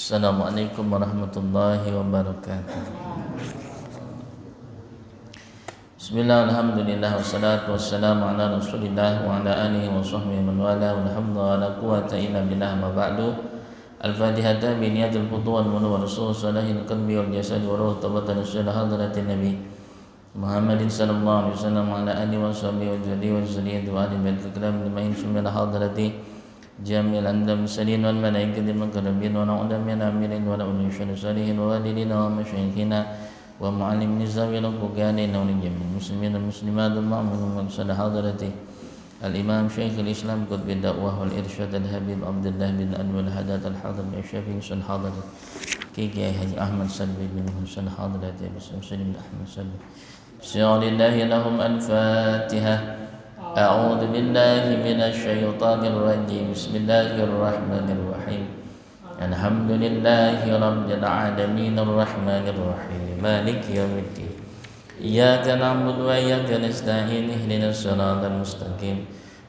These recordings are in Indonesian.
Assalamualaikum warahmatullahi wabarakatuh. Bismillah, alhamdulillah, wassalatu wassalamu ala rasulillah wa ala alihi wa sahbihi man wala walhamdulillah wa la quwata illa billah ma ba'du. Al-Fatihah bi niyatil futu wal munu wa rasul salahil qalbi wal jasad wa ruh tabatan usul hadratin nabi Muhammadin sallallahu alaihi wasallam wa ala alihi wa sahbihi wa jali wa zuriyati wa ahli baitul kiram limahin sumil hadrati جميع المرسلين والملائكة المقربين ونعوذ من آمرين ونعوذ من صالحين ووالدينا ومشايخنا ومعلمين الزاوية وفقهائنا ولجميع المسلمين والمسلمات المؤمنين والصالح حضرته الإمام شيخ الإسلام قطب الدعوة والإرشاد الحبيب عبد الله بن أنور الحداد الحاضر الشافعي صالح حضرته كيكي حاج أحمد سلبي بن حسن حضرته بسم سليم أحمد سلبي بسم الله لهم الفاتحة. أعوذ بالله من الشيطان الرجيم. بسم الله الرحمن الرحيم. الحمد لله رب العالمين الرحمن الرحيم مالك يوم الدين إياك نعبد وإياك نستعين اهدنا الصراط المستقيم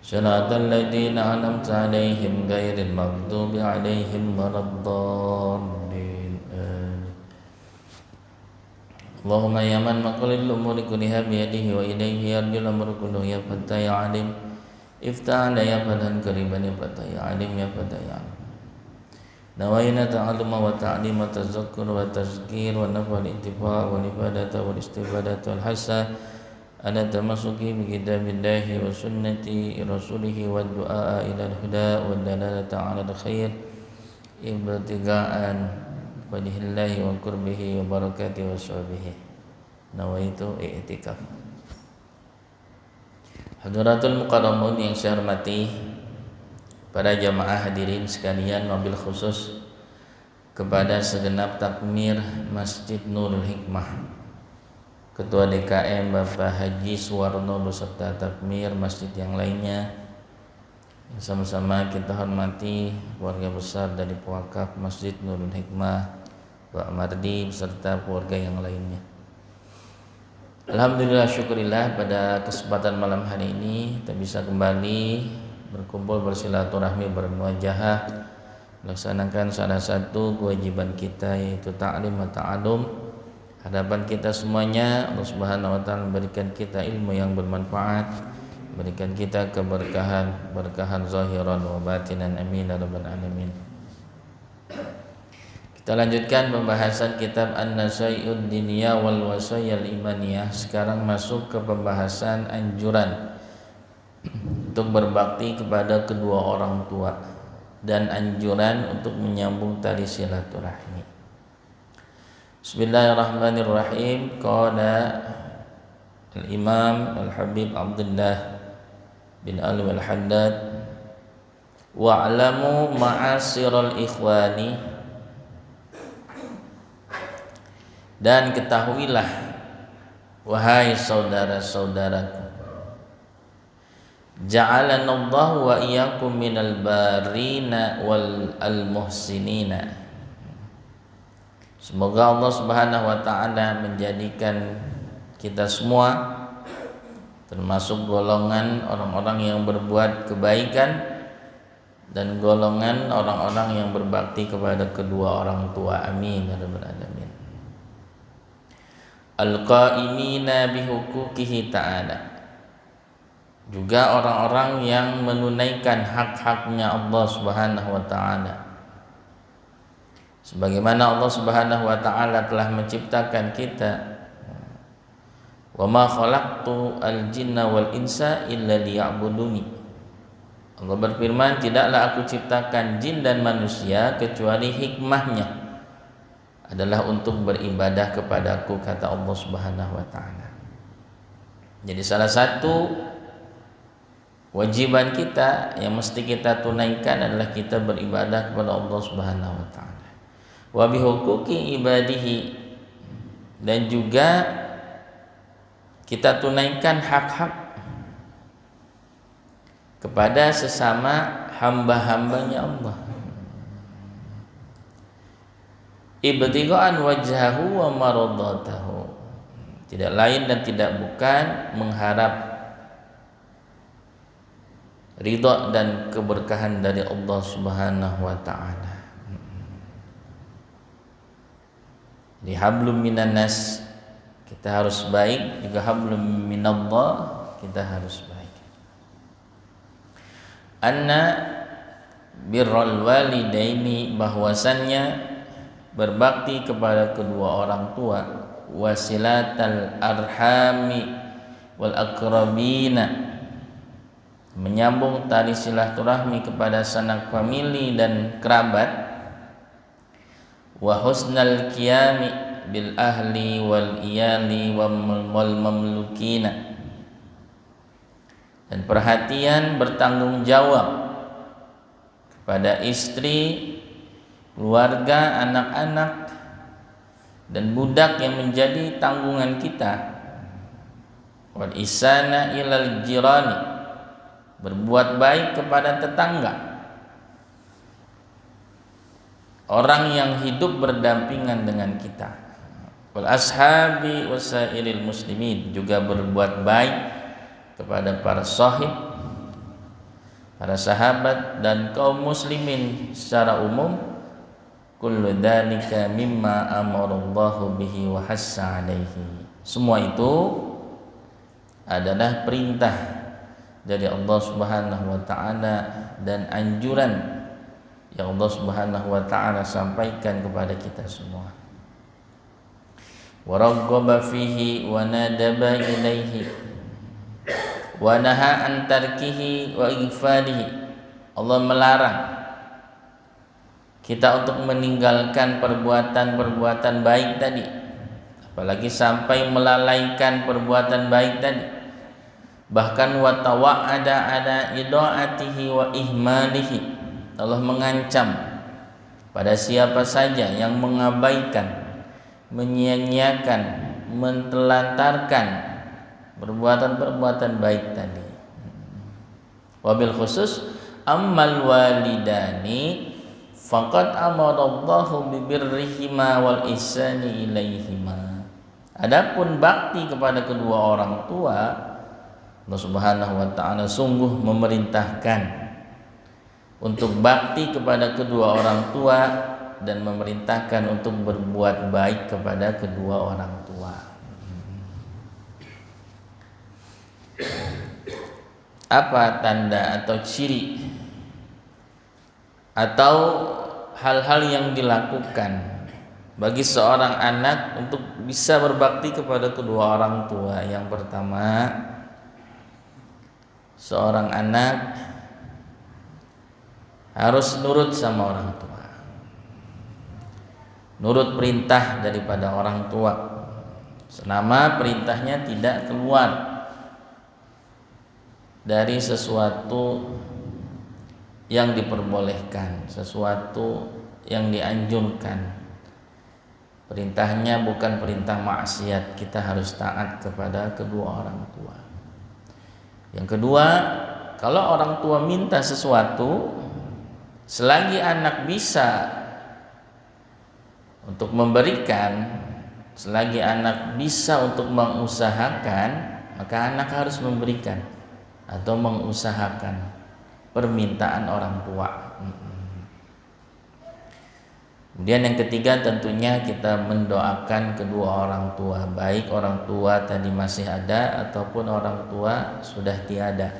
صراط الذين أنعمت عليهم غير المغضوب عليهم ولا الضالين. اللهم يا من مقل الأمور كلها بيده وإليه يرجع الأمر كله يا فتى يا عليم افتح علي يا فتى قريبا يا فتى يا عليم يا فتى يا عليم. نوينا تعلم وتعليم وتذكر وتذكير والنفع والانتفاع والإفادة والاستفادة والحسة على التمسك بكتاب الله وسنة رسوله والدعاء إلى الهدى والدلالة على الخير ابتغاء wajhillahi wa qurbihi wa barakati wa sahbihi. Nawaitu i'tikaf. Hadaratul mukarramun yang saya hormati, para jamaah hadirin sekalian, wabil khusus kepada segenap takmir Masjid Nurul Hikmah, Ketua DKM Bapak Haji Suwarno beserta takmir masjid yang lainnya, sama-sama kita hormati keluarga besar dari pewakaf Masjid Nurul Hikmah, Pak Mardi beserta keluarga yang lainnya. Alhamdulillah, syukurillah pada kesempatan malam hari ini kita bisa kembali berkumpul bersilaturahmi bermuajahah melaksanakan salah satu kewajiban kita, yaitu ta'lim wa ta'alum. Hadapan kita semuanya Allah Subhanahu wa taala memberikan kita ilmu yang bermanfaat, berikan kita keberkahan, berkahan zahiran wa batinan, amin ya rabbal alamin. Kita lanjutkan pembahasan kitab An-Nasai'ud Diniyah wal Wasayal Imaniyah. Sekarang masuk ke pembahasan anjuran untuk berbakti kepada kedua orang tua dan anjuran untuk menyambung tali silaturahmi. Bismillahirrahmanirrahim. Qala Al-Imam Al-Habib Abdullah bin Alwi Al-Haddad wa'lamu ma'asiral ikhwani, dan ketahuilah wahai saudara-saudaraku, ja'alanallahu wa iyyakum minal barina wal muhsinina, semoga Allah Subhanahu wa taala menjadikan kita semua termasuk golongan orang-orang yang berbuat kebaikan dan golongan orang-orang yang berbakti kepada kedua orang tua, amin ya rabbal alamin. Al-qaimina bihuquqihi ta'ala, juga orang-orang yang menunaikan hak-haknya Allah Subhanahu wa taala, sebagaimana Allah Subhanahu wa taala telah menciptakan kita. Wa ma khalaqtu al-jinna wal insa illa liya'buduni. Allah berfirman, tidaklah aku ciptakan jin dan manusia kecuali hikmahnya adalah untuk beribadah kepadaku, kata Allah Subhanahu wa taala. Jadi salah satu wajiban kita yang mesti kita tunaikan adalah kita beribadah kepada Allah Subhanahu wa taala. Wa bihuquqi ibadihi, dan juga kita tunaikan hak-hak kepada sesama hamba-hambanya Allah. Ibtigha'an wajhahu wa maradatahu, tidak lain dan tidak bukan mengharap ridha dan keberkahan dari Allah Subhanahu wa taala. Jadi hablum minan nas kita harus baik, juga hablum minallah kita harus baik. Anna birrul walidaini, bahwasannya berbakti kepada kedua orang tua, wasilatal arhami wal akrabina, menyambung tali silaturahmi kepada sanak famili dan kerabat, wa husnal qiyami bil ahli wal iyali wal mamlukina, dan perhatian bertanggung jawab kepada istri, keluarga, anak-anak dan budak yang menjadi tanggungan kita. Wal ihsana ilal jirani, berbuat baik kepada tetangga, orang yang hidup berdampingan dengan kita. Wal ashabi wasairil muslimin, juga berbuat baik kepada para sahib, para sahabat dan kaum muslimin secara umum. Kullu dzalika mimma amarallahu bihi wa hassa alaihi, semua itu adalah perintah dari Allah Subhanahu wa taala dan anjuran yang Allah Subhanahu wa taala sampaikan kepada kita semua. Wa raghaba fihi wa nadaba ilaihi wa naha an tarkihi wa igfalihi, Allah melarang kita untuk meninggalkan perbuatan-perbuatan baik tadi, apalagi sampai melalaikan perbuatan baik tadi. Bahkan wa tawa'ada ala idaatihi wa ihmalihi, Allah mengancam pada siapa saja yang mengabaikan, menyia-nyiakan, mentelantarkan perbuatan-perbuatan baik tadi. Wabil khusus ammal walidani faqad amarallahu bibirrihima wal ihsani ilaihima. Adapun bakti kepada kedua orang tua, Allah Subhanahu wa taala sungguh memerintahkan untuk bakti kepada kedua orang tua dan memerintahkan untuk berbuat baik kepada kedua orang tua. Apa tanda atau ciri atau hal-hal yang dilakukan bagi seorang anak untuk bisa berbakti kepada kedua orang tua? Yang pertama, seorang anak harus nurut sama orang tua, nurut perintah daripada orang tua selama perintahnya tidak keluar dari sesuatu yang diperbolehkan, sesuatu yang dianjurkan. Perintahnya bukan perintah maksiat, kita harus taat kepada kedua orang tua. Yang kedua, kalau orang tua minta sesuatu, selagi anak bisa untuk memberikan, selagi anak bisa untuk mengusahakan, maka anak harus memberikan atau mengusahakan permintaan orang tua. Kemudian yang ketiga, tentunya kita mendoakan kedua orang tua, baik orang tua tadi masih ada ataupun orang tua sudah tiada.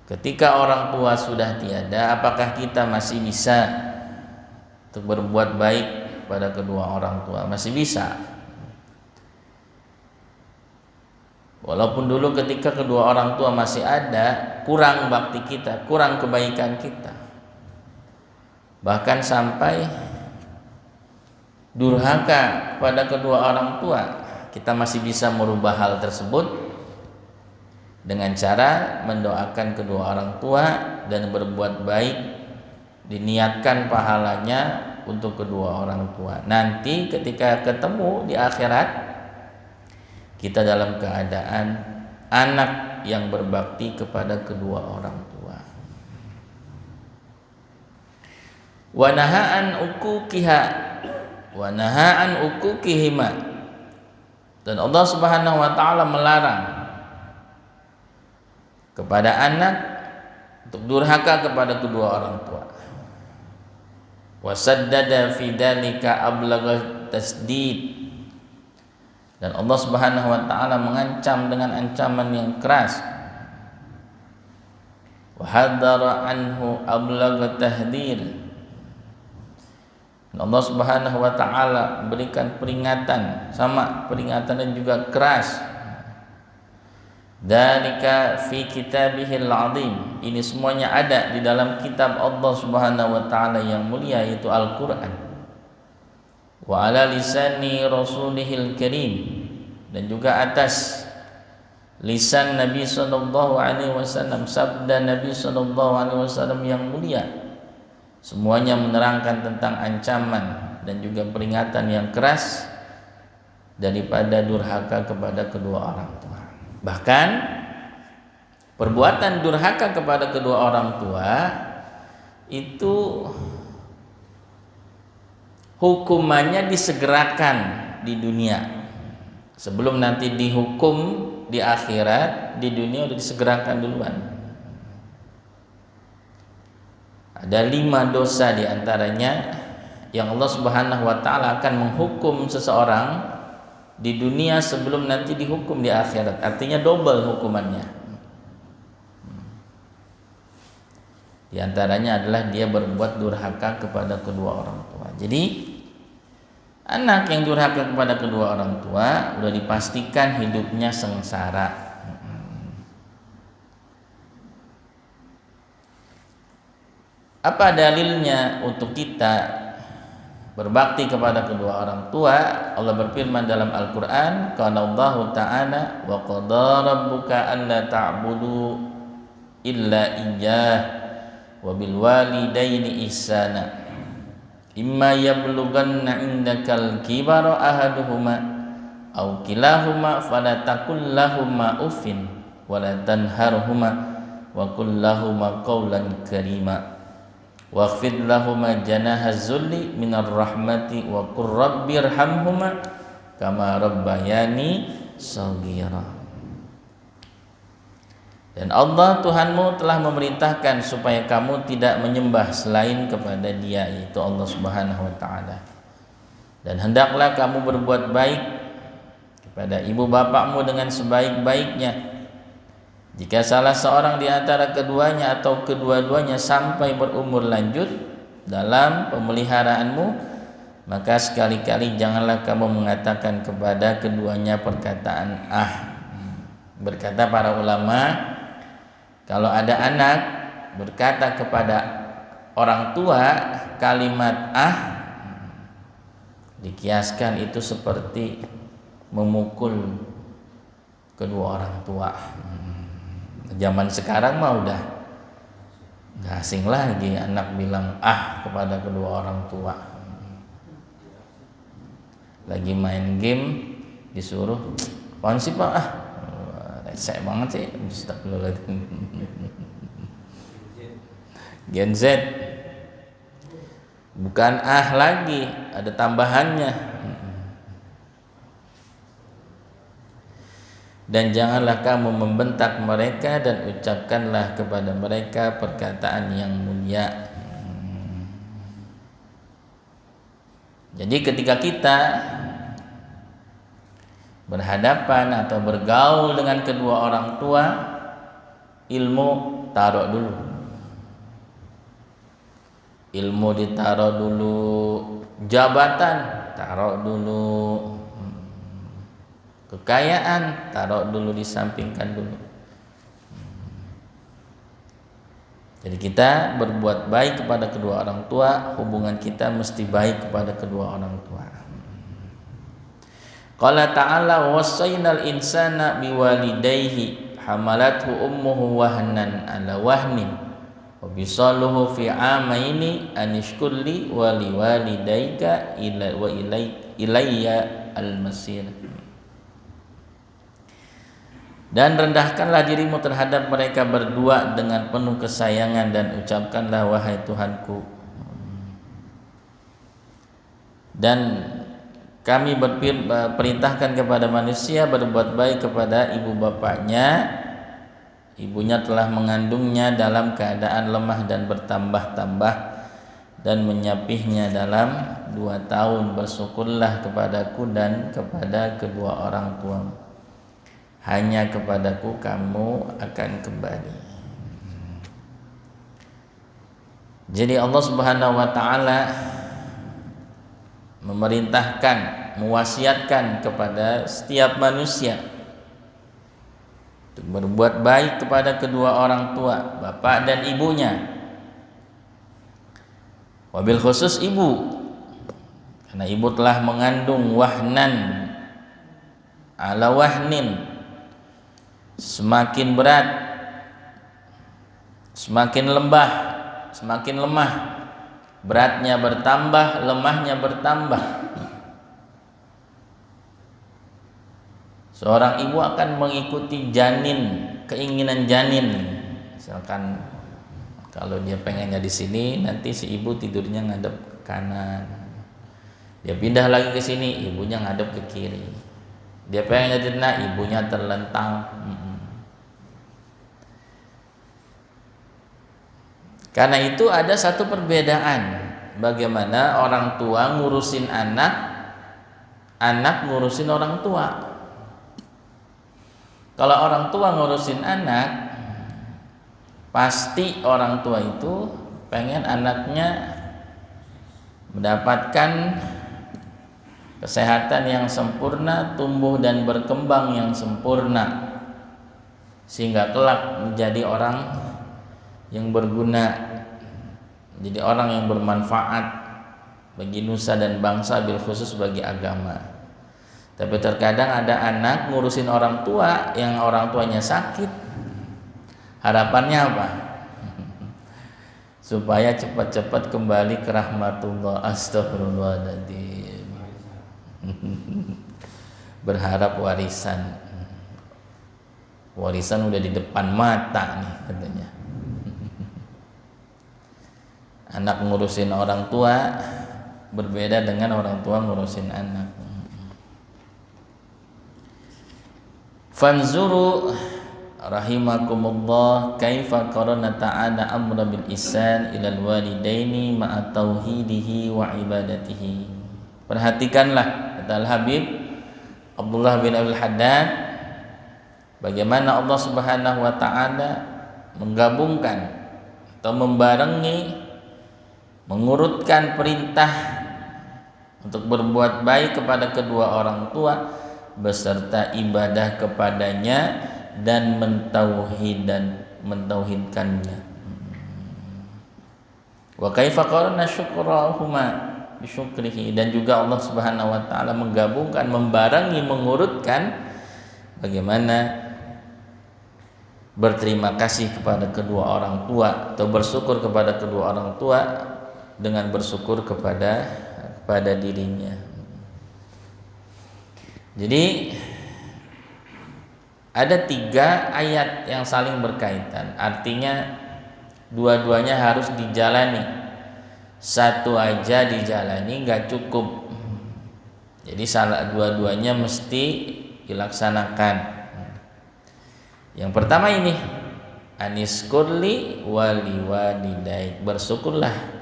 Ketika orang tua sudah tiada, apakah kita masih bisa untuk berbuat baik pada kedua orang tua? Masih bisa. Walaupun dulu ketika kedua orang tua masih ada, kurang bakti kita, kurang kebaikan kita, bahkan sampai durhaka pada kedua orang tua, kita masih bisa merubah hal tersebut dengan cara mendoakan kedua orang tua dan berbuat baik, diniatkan pahalanya untuk kedua orang tua. Nanti ketika ketemu di akhirat, kita dalam keadaan anak yang berbakti kepada kedua orang tua. Wa nahaan uquqiha wa nahaan uquqihima, dan Allah Subhanahu wa taala melarang kepada anak untuk durhaka kepada kedua orang tua. wa saddada fi dzalika ablagha tasdid. Dan Allah Subhanahu wa taala mengancam dengan ancaman yang keras. Wa hadzara anhu ablagha tahdhir. Dan Allah Subhanahu wa taala berikan peringatan, sama peringatannya juga keras. Dzalika fi kitabihil azim. Ini semuanya ada di dalam kitab Allah Subhanahu wa taala yang mulia, yaitu Al-Qur'an. Wa ala lisani rasulihil karim, dan juga atas lisan Nabi sallallahu alaihi wasallam, sabda Nabi sallallahu alaihi wasallam yang mulia, semuanya menerangkan tentang ancaman dan juga peringatan yang keras daripada durhaka kepada kedua orang tua. Bahkan perbuatan durhaka kepada kedua orang tua itu hukumannya disegerakan di dunia. Sebelum nanti dihukum di akhirat, di dunia udah disegerakan duluan. Ada 5 dosa diantaranya yang Allah Subhanahu wa taala akan menghukum seseorang di dunia sebelum nanti dihukum di akhirat. Artinya double hukumannya. Di antaranya adalah dia berbuat durhaka kepada kedua orang tua. Jadi anak yang durhaka kepada kedua orang tua sudah dipastikan hidupnya sengsara. Apa dalilnya untuk kita berbakti kepada kedua orang tua? Allah berfirman dalam Al-Qur'an, qala Allah ta'ala wa qada rabbuka alla ta'budu illa iyyah wa bil walidaini ihsana imma yablughanna indakal kibara ahaduhuma aw kilahuma fala taqul lahumā uffin wa la tanharhuma wa qul lahumā qawlan karīmā wakhfid lahumā janaha zulli minar rahmati wa qur rabbirhamhuma kama rabbayani shaghira. Dan Allah Tuhanmu telah memerintahkan supaya kamu tidak menyembah selain kepada Dia, yaitu Allah Subhanahu wa taala. Dan hendaklah kamu berbuat baik kepada ibu bapakmu dengan sebaik-baiknya. Jika salah seorang di antara keduanya atau kedua-duanya sampai berumur lanjut dalam pemeliharaanmu, maka sekali-kali janganlah kamu mengatakan kepada keduanya perkataan Berkata para ulama, kalau ada anak berkata kepada orang tua kalimat dikiaskan itu seperti memukul kedua orang tua. Zaman sekarang mah udah nggak asing lagi anak bilang kepada kedua orang tua. Lagi main game disuruh apaan sih pak? Resek banget sih. Astagfirullahaladzim. Gen Z bukan lagi, ada tambahannya. Dan janganlah kamu membentak mereka dan ucapkanlah kepada mereka perkataan yang mulia. Jadi ketika kita berhadapan atau bergaul dengan kedua orang tua, ilmu taruh dulu. Ilmu ditaruh dulu, jabatan taruh dulu, kekayaan taruh dulu, disampingkan dulu. Jadi kita berbuat baik kepada kedua orang tua, hubungan kita mesti baik kepada kedua orang tua. Qala ta'ala wasainal insana biwalidayhi hamalathu ummuhu wahnan ala wahnin wa bisaluhu fi amaini anishkulli wa liwalidayka ilayya al-masir. Dan rendahkanlah dirimu terhadap mereka berdua dengan penuh kesayangan dan ucapkanlah wahai Tuhanku. Dan kami perintahkan kepada manusia berbuat baik kepada ibu bapaknya. Ibunya telah mengandungnya dalam keadaan lemah dan bertambah-tambah dan menyapihnya dalam 2 tahun. Bersyukurlah kepadaku dan kepada kedua orang tuamu. Hanya kepadaku kamu akan kembali. Jadi Allah Subhanahu wa taala memerintahkan, mewasiatkan kepada setiap manusia untuk berbuat baik kepada kedua orang tua, bapak dan ibunya. Wabil khusus ibu, karena ibu telah mengandung wahnan ala wahnin, semakin berat, semakin lemah, beratnya bertambah, lemahnya bertambah. Seorang ibu akan mengikuti janin, keinginan janin. Misalkan kalau dia pengennya di sini, nanti si ibu tidurnya ngadep ke kanan. Dia pindah lagi ke sini, ibunya ngadep ke kiri. Dia pengennya di sana, ibunya terlentang. Karena itu ada satu perbedaan bagaimana orang tua ngurusin anak, anak ngurusin orang tua. Kalau orang tua ngurusin anak, pasti orang tua itu pengen anaknya mendapatkan kesehatan yang sempurna, tumbuh dan berkembang yang sempurna, sehingga kelak menjadi orang yang berguna, jadi orang yang bermanfaat bagi nusa dan bangsa, bil khusus bagi agama. Tapi terkadang ada anak ngurusin orang tua yang orang tuanya sakit. Harapannya apa? Supaya cepat-cepat kembali ke rahmatullah. Astagfirullahaladzim. Berharap warisan. Warisan udah di depan mata nih katanya. Anak ngurusin orang tua berbeda dengan orang tua ngurusin anak. Fanzuru rahimakumullah kaifa qarana ta'ala amra bil ihsan ilal walidaini ma'a tauhidihi wa ibadatihi. Perhatikanlah, kata Al-Habib Abdullah bin Abdul Haddad, bagaimana Allah Subhanahu wa taala menggabungkan atau membarengi, mengurutkan perintah untuk berbuat baik kepada kedua orang tua beserta ibadah kepadanya dan mentauhidkannya. Wa kaifa qarana syukrahuma bisyukrihi, dan juga Allah Subhanahu wa taala menggabungkan, membarengi, mengurutkan bagaimana berterima kasih kepada kedua orang tua atau bersyukur kepada kedua orang tua dengan bersyukur kepada dirinya. Jadi ada 3 ayat yang saling berkaitan, artinya dua-duanya harus dijalani. Satu aja dijalani nggak cukup, jadi dua-duanya mesti dilaksanakan. Yang pertama ini, aniskurli wali walidaik, bersyukurlah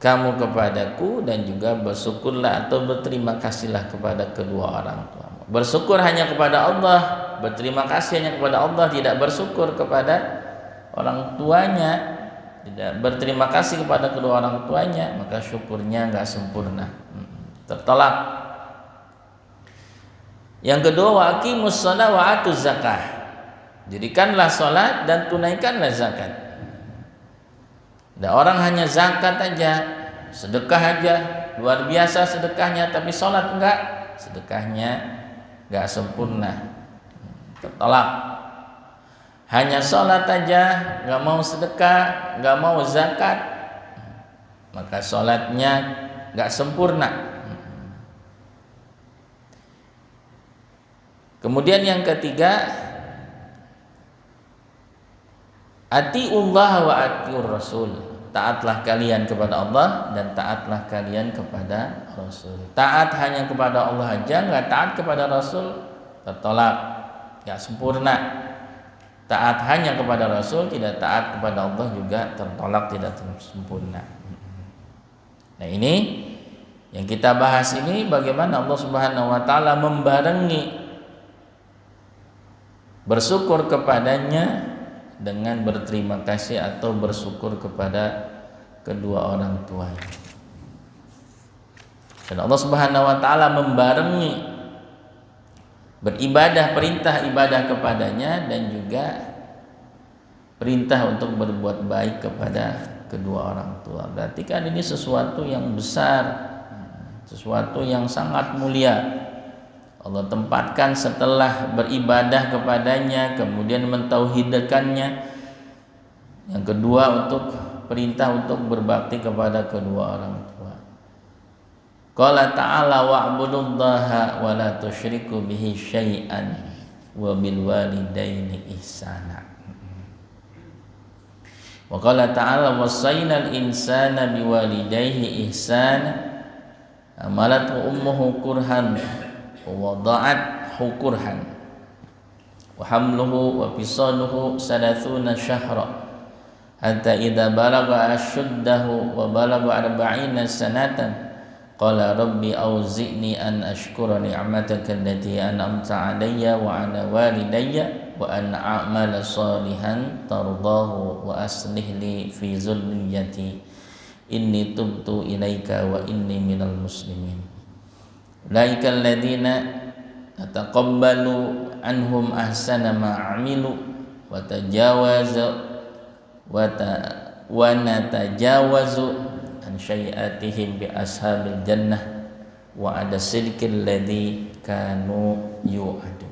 kamu kepadaku dan juga bersyukurlah atau berterima kasihlah kepada kedua orang tua. Bersyukur hanya kepada Allah, berterima kasih hanya kepada Allah, tidak bersyukur kepada orang tuanya, tidak berterima kasih kepada kedua orang tuanya, maka syukurnya enggak sempurna, tertolak. Yang kedua, wa aqimus shalah wa atuz zakah, dirikanlah salat dan tunaikanlah zakat. Ada orang hanya zakat aja, sedekah aja, luar biasa sedekahnya, tapi sholat enggak, sedekahnya enggak sempurna, tertolak. Hanya sholat aja, enggak mau sedekah, enggak mau zakat, maka sholatnya enggak sempurna. Kemudian yang ketiga, atiullah wa atiur rasul, taatlah kalian kepada Allah dan taatlah kalian kepada Rasul. Taat hanya kepada Allah aja, nggak taat kepada Rasul, tertolak, nggak sempurna. Taat hanya kepada Rasul, tidak taat kepada Allah juga tertolak, tidak sempurna. Nah, ini yang kita bahas ini bagaimana Allah Subhanahu wa taala membarengi bersyukur kepadanya dengan berterima kasih atau bersyukur kepada kedua orang tuanya. Dan Allah Subhanahu wa taala membarengi beribadah, perintah ibadah kepadanya dan juga perintah untuk berbuat baik kepada kedua orang tua. Berarti kan ini sesuatu yang besar, sesuatu yang sangat mulia. Allah tempatkan setelah beribadah kepadanya, kemudian mentauhidkannya. Yang kedua untuk perintah untuk berbakti kepada kedua orang tua. Qala ta'ala wa'budullaha wa la tusyriku bihi syai'an wa bil walidaini ihsana. Wa qala ta'ala wasainal insana biwalidayhi ihsana amalatu ummuhu kurhan wa wada'athu kurhan wa hamluhu wa fisaluhu 30 syahra hatta idza balagha ashuddahu wa balagha 40 sanatan qala rabbi auzi'ni an ashkura ni'mataka allati an'amta 'alayya wa 'ala walidayya wa an a'mala salihan tardahu wa aslih li fi dhurriyyati inni tubtu ilaika wa inni minal muslimin. Ulaikal ladzina nataqabbalu anhum ahsana ma 'amilu wa natajawazu an syai'atihim bi ashabil jannah wa ada sidqil ladzi kanu yu'adu.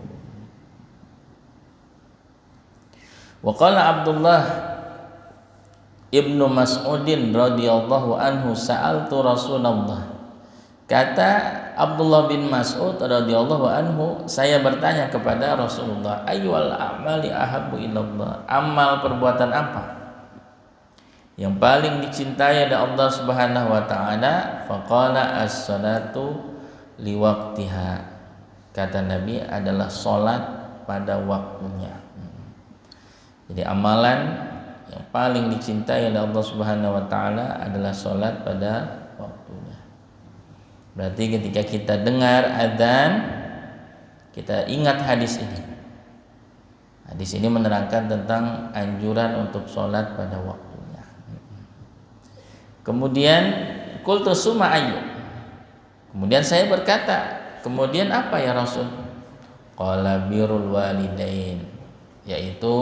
Wa qala Abdullah Ibnu Mas'udin radhiyallahu anhu sa'altu Rasulullah. Kata Abdullah bin Mas'ud radhiyallahu anhu, saya bertanya kepada Rasulullah, ayyul a'mali ahabbu ilallah? Amal perbuatan apa yang paling dicintai oleh Allah Subhanahu wa taala? Faqala as-salatu liwaqtiha. Kata Nabi adalah salat pada waktunya. Jadi amalan yang paling dicintai oleh Allah Subhanahu wa taala adalah salat pada waktunya. Berarti ketika kita dengar adzan, kita ingat hadis ini. Hadis ini menerangkan tentang anjuran untuk salat pada waktunya. Kemudian qultu summa ayyu. Kemudian saya berkata, kemudian apa ya Rasul? Qala birrul walidain, yaitu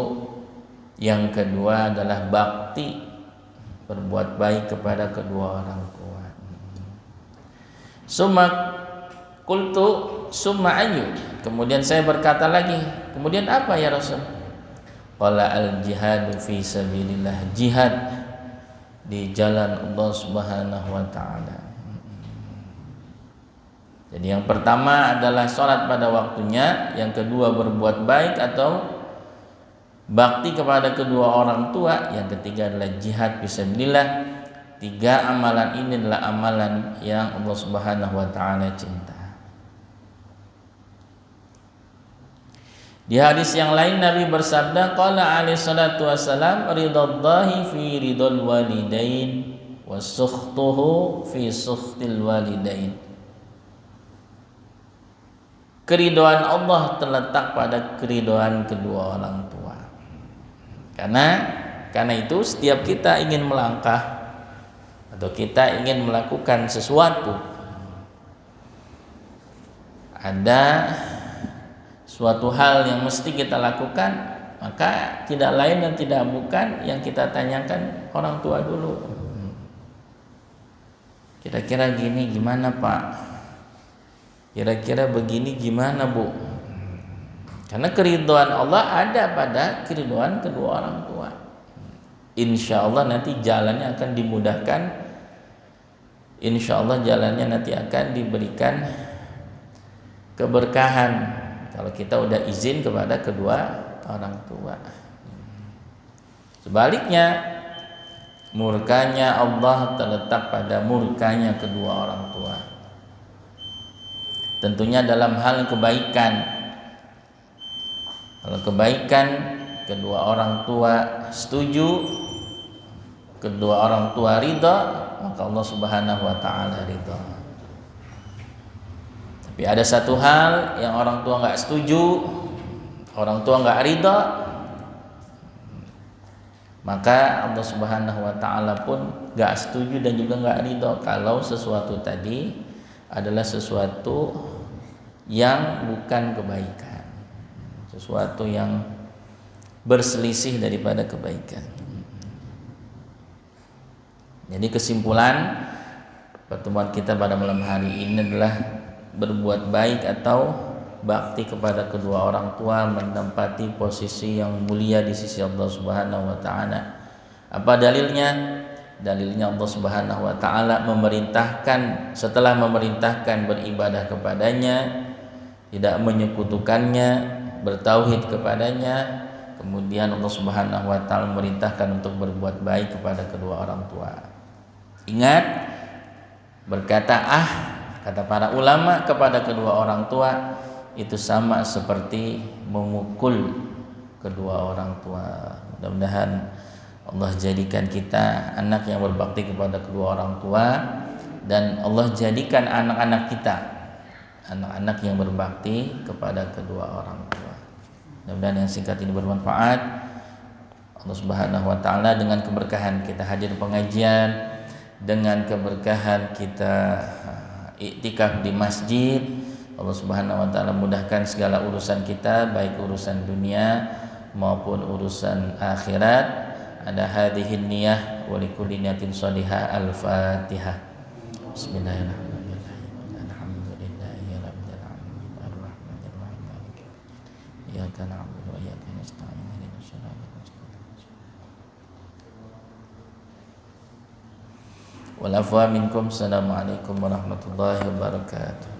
yang kedua adalah bakti, berbuat baik kepada kedua orang tua. Summa qultu summa ayyu. Kemudian saya berkata lagi, kemudian apa ya Rasul? Qala al jihadu fi sabilillah, jihad di jalan Allah Subhanahu wa taala. Jadi yang pertama adalah salat pada waktunya, yang kedua berbuat baik atau bakti kepada kedua orang tua, yang ketiga adalah jihad fisabilillah. Tiga amalan ini adalah amalan yang Allah Subhanahu wa taala cinta. Di hadis yang lain Nabi bersabda, qala alaihi salatu wassalam, ridallahi fi ridal walidain wa sukhtuhu fi sukhtil walidain. Keridhaan Allah terletak pada keridhaan kedua orang tua. Karena itu setiap kita ingin melangkah atau kita ingin melakukan sesuatu, ada suatu hal yang mesti kita lakukan, maka tidak lain dan tidak bukan yang kita tanyakan orang tua dulu. Kira-kira gini gimana Pak? Kira-kira begini gimana Bu? Karena keridhaan Allah ada pada keridhaan kedua orang tua. Insya Allah nanti jalannya akan dimudahkan. Insya Allah jalannya nanti akan diberikan keberkahan kalau kita udah izin kepada kedua orang tua. Sebaliknya, murkanya Allah terletak pada murkanya kedua orang tua. Tentunya dalam hal kebaikan. Kalau kebaikan kedua orang tua setuju, kedua orang tua ridha, maka Allah Subhanahu wa taala ridha. Tapi ada satu hal yang orang tua enggak setuju, orang tua enggak ridha, maka Allah Subhanahu wa taala pun enggak setuju dan juga enggak ridha kalau sesuatu tadi adalah sesuatu yang bukan kebaikan, sesuatu yang berselisih daripada kebaikan. Jadi kesimpulan pertemuan kita pada malam hari ini adalah berbuat baik atau bakti kepada kedua orang tua menempati posisi yang mulia di sisi Allah Subhanahu wa taala. Apa dalilnya? Dalilnya Allah Subhanahu wa taala memerintahkan, setelah memerintahkan beribadah kepadanya, tidak menyekutukannya, bertauhid kepadanya, kemudian Allah Subhanahu wa taala memerintahkan untuk berbuat baik kepada kedua orang tua. Ingat, berkata kata para ulama kepada kedua orang tua itu sama seperti memukul kedua orang tua. Mudah-mudahan Allah jadikan kita anak yang berbakti kepada kedua orang tua, dan Allah jadikan anak-anak kita anak-anak yang berbakti kepada kedua orang tua. Mudah-mudahan yang singkat ini bermanfaat. Allah Subhanahu wa taala dengan keberkahan kita hadir pengajian, dengan keberkahan kita iktikaf di masjid, Allah Subhanahu wa taala mudahkan segala urusan kita, baik urusan dunia maupun urusan akhirat. Ada hadhihi niyah wa likulli niyatin shalihah. Al-Fatihah. Bismillahirrahmanirrahim. Alhamdulillahi rabbil alamin. Arrahmanir rahim. Iyyaka na'budu wa iyyaka nasta'in. Ihdinas siratal mustaqim. Wal afwa minkum. Assalamualaikum warahmatullahi wabarakatuh.